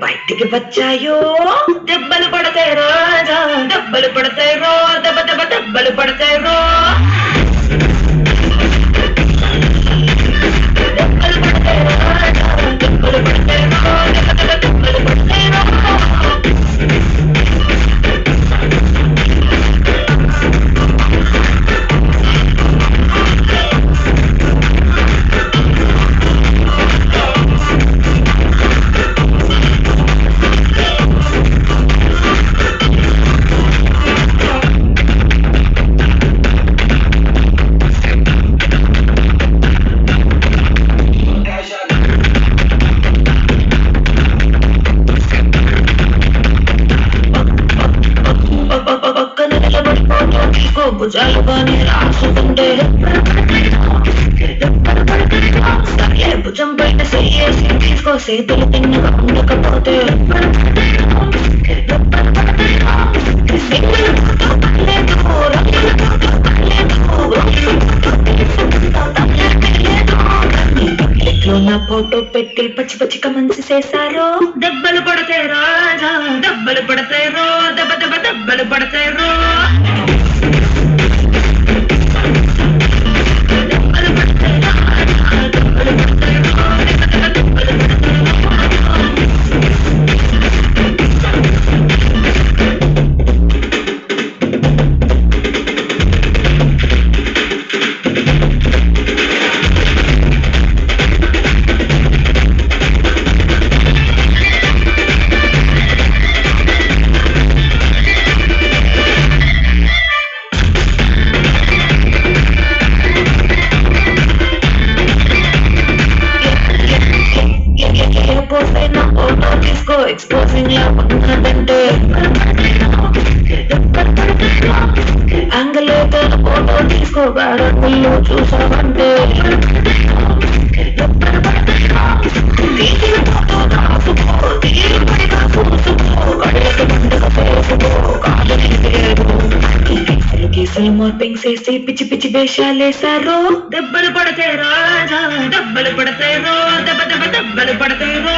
బయటికి వచ్చాయో దెబ్బలు పడతాయి రాజా, దెబ్బలు పడతాయి రో, దెబ్బ దెబ్బ దెబ్బలు పడతాయి రో, దెబ్బలు పడతాయి రాజా, దెబ్బలు పడతాయి రో, దెబ్బ దెబ్బ దెబ్బలు పడతాయి రో. భుజాలు కానీ రాసుకుంటే భుజం పైన చెయ్యేసి తీసుకో, చేతులు తిన్నగా ఉండకపోతే నా ఫోటో పెట్టి పచ్చి పచ్చిగా మంచి చేశారో, దెబ్బలు పడతాయి రాజా, దెబ్బలు పడతాయి రో, దెబ్బ దెబ్బ దెబ్బలు పడతాయి రో. Exposing la ఉన్నదంటే అంగలేతో ఫోటో తీసుకోగాడో చూసావంటే కేసులు మార్పింగ్ చేసి పిచ్చి పిచ్చి వేషాలేశారో, దెబ్బలు పడతాయి రాజా, దెబ్బలు పడతాయి రో, దెబ్బ దెబ్బ దెబ్బలు పడతాయి రో.